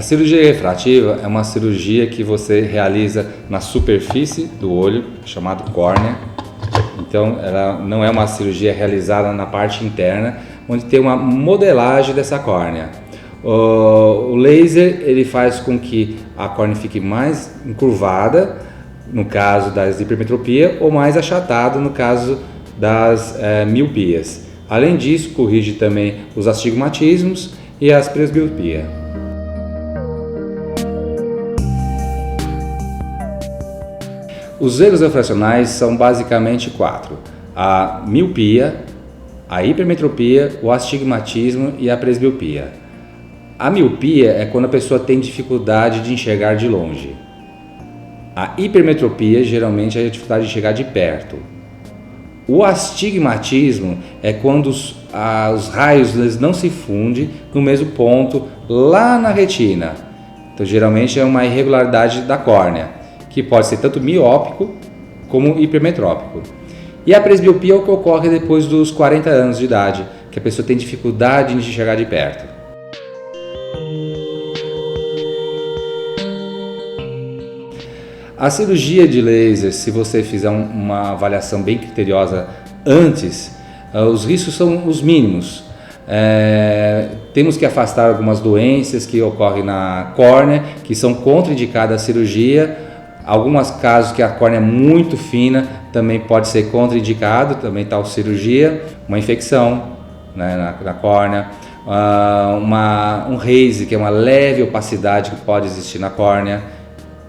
cirurgia refrativa é uma cirurgia que você realiza na superfície do olho, chamado córnea. Então, ela não é uma cirurgia realizada na parte interna, onde tem uma modelagem dessa córnea. O laser ele faz com que a córnea fique mais encurvada, no caso das hipermetropia, ou mais achatada, no caso das miopias. Além disso, corrige também os astigmatismos e as presbiopias. Os erros refracionais são basicamente 4: a miopia, a hipermetropia, o astigmatismo e a presbiopia. A miopia é quando a pessoa tem dificuldade de enxergar de longe. A hipermetropia geralmente é a dificuldade de enxergar de perto. O astigmatismo é quando os raios eles não se fundem no mesmo ponto lá na retina. Então geralmente é uma irregularidade da córnea, que pode ser tanto miópico como hipermetrópico. E a presbiopia é o que ocorre depois dos 40 anos de idade, que a pessoa tem dificuldade de enxergar de perto. A cirurgia de laser, se você fizer uma avaliação bem criteriosa antes, os riscos são os mínimos. Temos que afastar algumas doenças que ocorrem na córnea, que são contraindicadas à cirurgia. Alguns casos que a córnea é muito fina também pode ser contraindicado, também tal cirurgia, uma infecção, né, na córnea, um haze, que é uma leve opacidade que pode existir na córnea.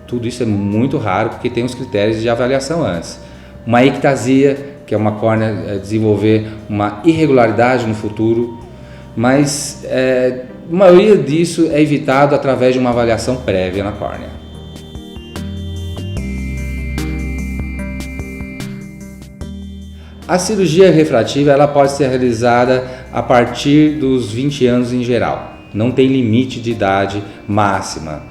Tudo isso é muito raro porque tem os critérios de avaliação antes. Uma ectasia, que é uma córnea desenvolver uma irregularidade no futuro, mas a maioria disso é evitado através de uma avaliação prévia na córnea. A cirurgia refrativa ela pode ser realizada a partir dos 20 anos em geral, não tem limite de idade máxima.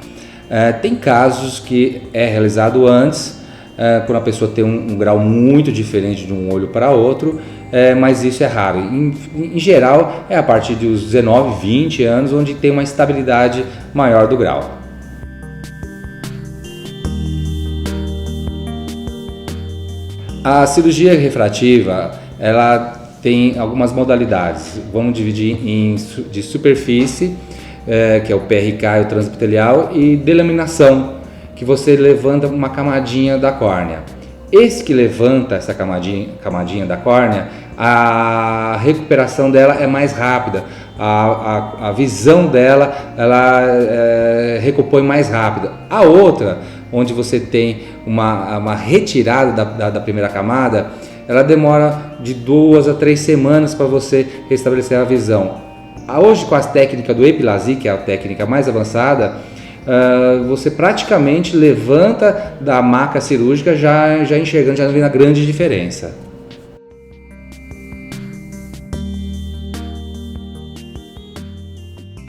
Tem casos que é realizado antes, quando a pessoa tem um grau muito diferente de um olho para outro, mas isso é raro. Em geral é a partir dos 19, 20 anos onde tem uma estabilidade maior do grau. A cirurgia refrativa ela tem algumas modalidades. Vamos dividir de superfície, que é o PRK e o transepitelial, e delaminação, que você levanta uma camadinha da córnea. Esse que levanta essa camadinha da córnea, a recuperação dela é mais rápida, a visão dela ela recompõe mais rápido. A outra, onde você tem uma retirada da primeira camada, ela demora de 2 a 3 semanas para você restabelecer a visão. Hoje, com as técnicas do EpiLASIK, que é a técnica mais avançada, você praticamente levanta da maca cirúrgica já enxergando, já vendo a grande diferença.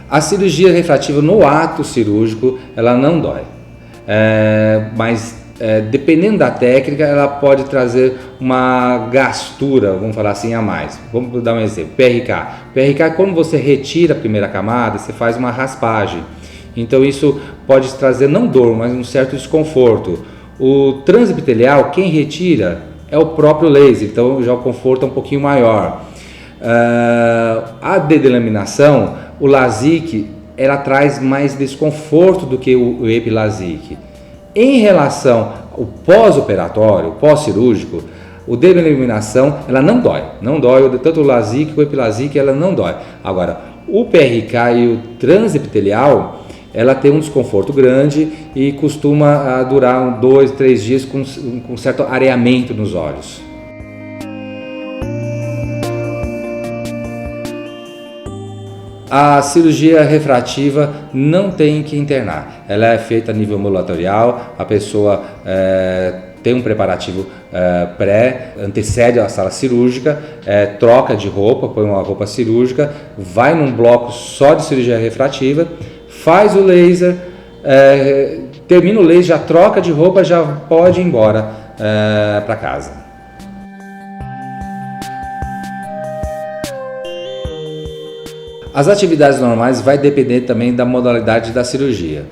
A cirurgia refrativa no ato cirúrgico, ela não dói, mas dependendo da técnica, ela pode trazer uma gastura, vamos falar assim, a mais. Vamos dar um exemplo, PRK, quando você retira a primeira camada, você faz uma raspagem. Então isso pode trazer não dor, mas um certo desconforto. O transepitelial, quem retira é o próprio laser, então já o conforto é um pouquinho maior. A dedelaminação, o LASIK, ela traz mais desconforto do que o EpiLASIK. Em relação ao pós-operatório, pós-cirúrgico, o delaminação ela não dói, tanto o LASIK como o EpiLASIK ela não dói. Agora, o PRK e o transepitelial, ela tem um desconforto grande e costuma durar 2, 3 dias com certo areamento nos olhos. A cirurgia refrativa não tem que internar, ela é feita a nível ambulatorial, a pessoa tem um preparativo antecede a sala cirúrgica, troca de roupa, põe uma roupa cirúrgica, vai num bloco só de cirurgia refrativa, faz o laser, termina o laser, já troca de roupa, já pode ir embora para casa. As atividades normais vai depender também da modalidade da cirurgia.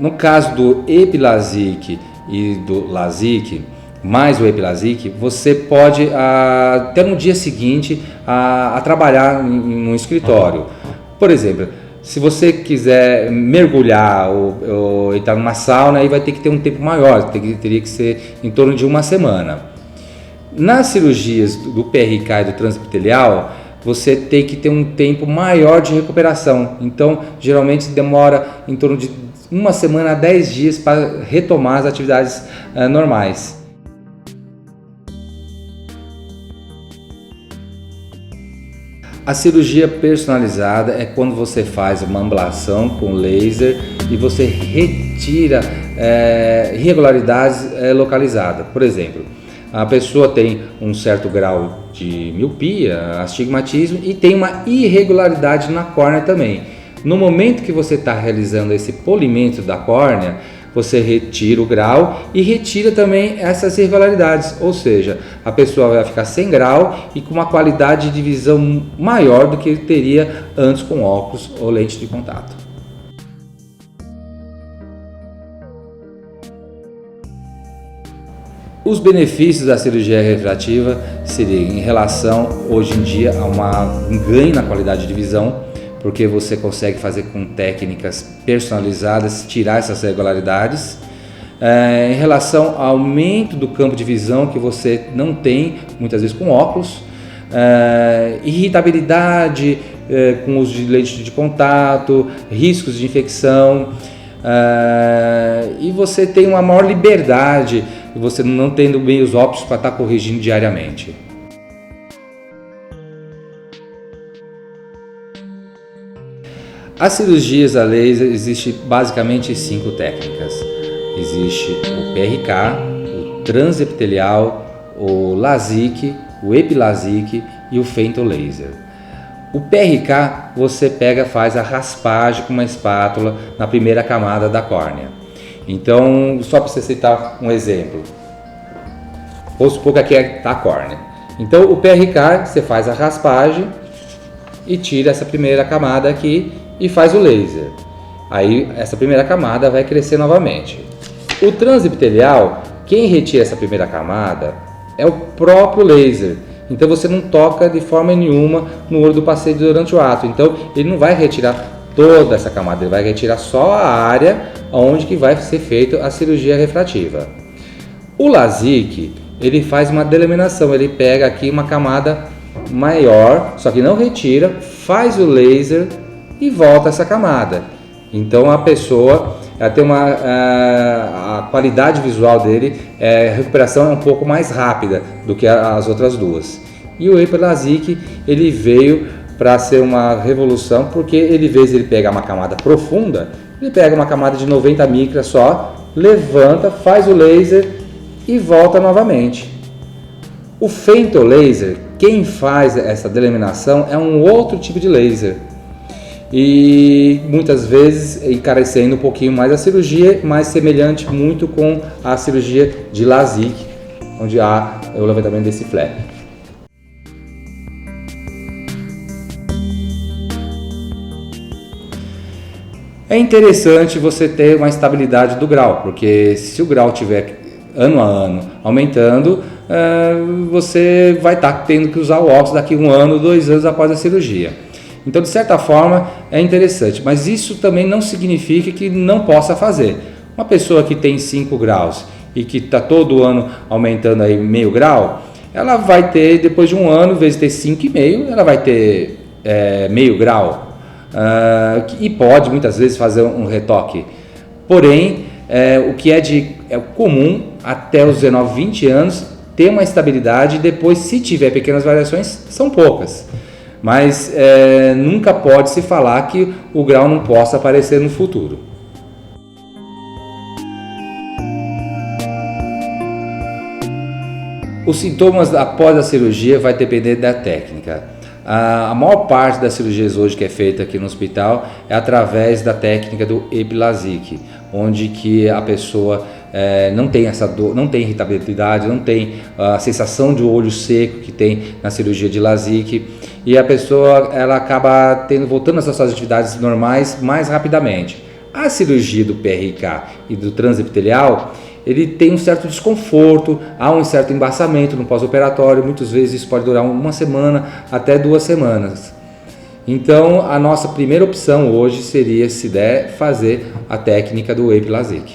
No caso do EpiLASIK e do LASIK, mais o EpiLASIK, você pode até no dia seguinte a trabalhar no escritório. Por exemplo, se você quiser mergulhar ou entrar numa sauna, aí vai ter que ter um tempo maior, teria que ser em torno de uma semana. Nas cirurgias do PRK e do transepitelial, você tem que ter um tempo maior de recuperação. Então, geralmente demora em torno de uma semana a 10 dias para retomar as atividades normais. A cirurgia personalizada é quando você faz uma ablação com laser e você retira irregularidades localizadas. Por exemplo, a pessoa tem um certo grau de miopia, astigmatismo e tem uma irregularidade na córnea também. No momento que você está realizando esse polimento da córnea, você retira o grau e retira também essas irregularidades, ou seja, a pessoa vai ficar sem grau e com uma qualidade de visão maior do que teria antes com óculos ou lente de contato. Os benefícios da cirurgia refrativa seriam em relação, hoje em dia, a um ganho na qualidade de visão, porque você consegue fazer com técnicas personalizadas, tirar essas irregularidades. Em relação ao aumento do campo de visão que você não tem, muitas vezes com óculos, irritabilidade com uso de lente de contato, riscos de infecção, e você tem uma maior liberdade, você não tendo meios ópticos para estar corrigindo diariamente. As cirurgias a laser existem basicamente 5 técnicas. Existe o PRK, o transepitelial, o LASIK, o EpiLASIK e o femtolaser. O PRK você faz a raspagem com uma espátula na primeira camada da córnea. Então, só para você citar um exemplo, vamos supor que aqui está a córnea. Então, o PRK você faz a raspagem e tira essa primeira camada aqui e faz o laser. Aí essa primeira camada vai crescer novamente. O transepitelial, quem retira essa primeira camada é o próprio laser. Então você não toca de forma nenhuma no olho do paciente durante o ato. Então ele não vai retirar toda essa camada, ele vai retirar só a área onde que vai ser feita a cirurgia refrativa. O LASIK, ele faz uma delaminação, ele pega aqui uma camada maior, só que não retira, faz o laser e volta essa camada. Então a pessoa tem a qualidade visual dele, a recuperação é um pouco mais rápida do que as outras duas. E o EpiLASIK, ele veio para ser uma revolução, porque ele, em vez de ele pegar uma camada profunda, ele pega uma camada de 90 micras só, levanta, faz o laser e volta novamente. O femtolaser, quem faz essa delaminação é um outro tipo de laser. E muitas vezes encarecendo um pouquinho mais a cirurgia, mas semelhante muito com a cirurgia de LASIK, onde há o levantamento desse flap. É interessante você ter uma estabilidade do grau, porque se o grau estiver ano a ano aumentando, você vai estar tendo que usar o óculos daqui 1 ano, 2 anos após a cirurgia. Então, de certa forma, é interessante, mas isso também não significa que não possa fazer. Uma pessoa que tem 5 graus e que está todo ano aumentando aí meio grau, ela vai ter, depois de 1 ano, em vez de ter 5,5, ela vai ter meio grau. E pode, muitas vezes, fazer um retoque. Porém, o que é comum, até os 19, 20 anos, ter uma estabilidade e depois, se tiver pequenas variações, são poucas. Mas nunca pode se falar que o grau não possa aparecer no futuro. Os sintomas após a cirurgia vai depender da técnica. A maior parte das cirurgias hoje que é feita aqui no hospital é através da técnica do EpiLASIK, onde que a pessoa não tem essa dor, não tem irritabilidade, não tem a sensação de olho seco que tem na cirurgia de LASIK, e a pessoa ela acaba voltando às suas atividades normais mais rapidamente. A cirurgia do PRK e do transepitelial, ele tem um certo desconforto, há um certo embaçamento no pós-operatório, muitas vezes isso pode durar 1 semana até 2 semanas. Então a nossa primeira opção hoje seria, se der, fazer a técnica do WAPE LASIK.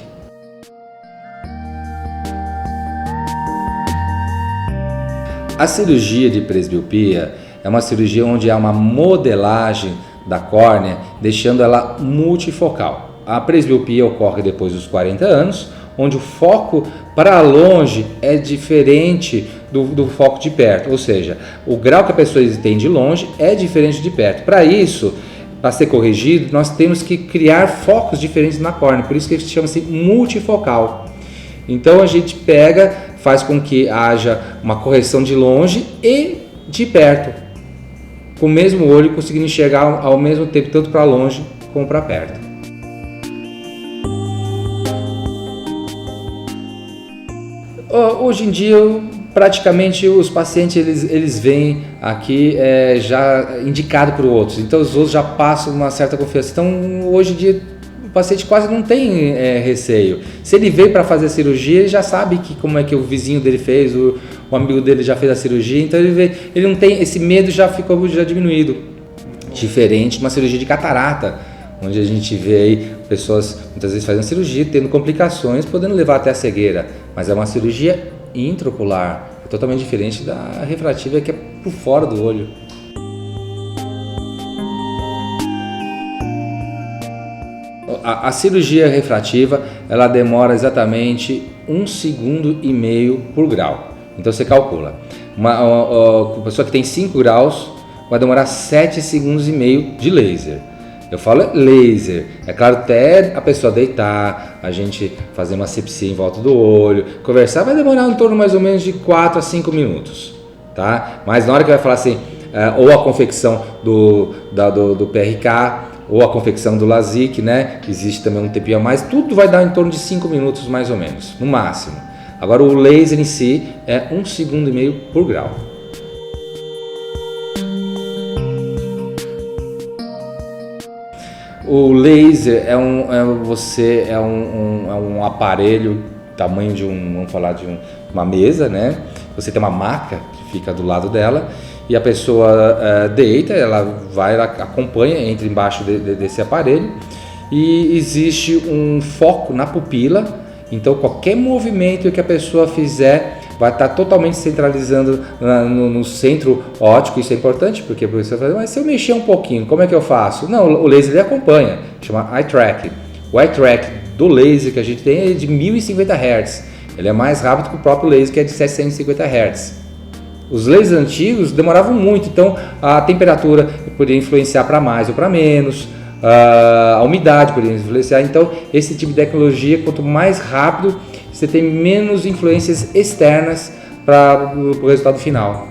A cirurgia de presbiopia é uma cirurgia onde há uma modelagem da córnea, deixando ela multifocal. A presbiopia ocorre depois dos 40 anos, onde o foco para longe é diferente do foco de perto, ou seja, o grau que a pessoa tem de longe é diferente de perto. Para isso, para ser corrigido, nós temos que criar focos diferentes na córnea, por isso que chama-se multifocal. Então a gente faz com que haja uma correção de longe e de perto, com o mesmo olho conseguindo enxergar ao mesmo tempo tanto para longe como para perto. Hoje em dia, praticamente os pacientes eles vêm aqui já indicado para os outros, então os outros já passam uma certa confiança. Então hoje em dia o paciente quase não tem receio. Se ele veio para fazer a cirurgia, ele já sabe como é que o vizinho dele fez, o amigo dele já fez a cirurgia, então ele não tem esse medo, já diminuído. Diferente de uma cirurgia de catarata, onde a gente vê aí pessoas muitas vezes fazendo cirurgia, tendo complicações, podendo levar até a cegueira, mas é uma cirurgia intraocular, é totalmente diferente da refrativa, que é por fora do olho. A cirurgia refrativa, ela demora exatamente 1,5 segundos por grau. Então você calcula, uma pessoa que tem 5 graus vai demorar 7,5 segundos de laser. Eu falo laser, é claro, até a pessoa deitar, a gente fazer uma asepsia em volta do olho, conversar, vai demorar em torno mais ou menos de 4 a 5 minutos, tá? Mas na hora que vai falar assim, ou a confecção do PRK, ou a confecção do LASIK, né? Existe também um tempinho a mais, tudo vai dar em torno de 5 minutos mais ou menos, no máximo. Agora o laser em si é 1,5 segundos por grau. O laser é um aparelho tamanho de vamos falar de uma mesa, né? Você tem uma maca que fica do lado dela e a pessoa deita, ela acompanha, entra embaixo desse aparelho e existe um foco na pupila, então qualquer movimento que a pessoa fizer vai estar totalmente centralizando no centro óptico. Isso é importante porque a pessoa fala, mas se eu mexer um pouquinho, como é que eu faço? Não, o laser ele acompanha, chama eye track. O eye track do laser que a gente tem é de 1050 Hz, ele é mais rápido que o próprio laser, que é de 750 Hz. Os lasers antigos demoravam muito, então a temperatura poderia influenciar para mais ou para menos, a umidade poderia influenciar. Então esse tipo de tecnologia, quanto mais rápido, você tem menos influências externas para o resultado final.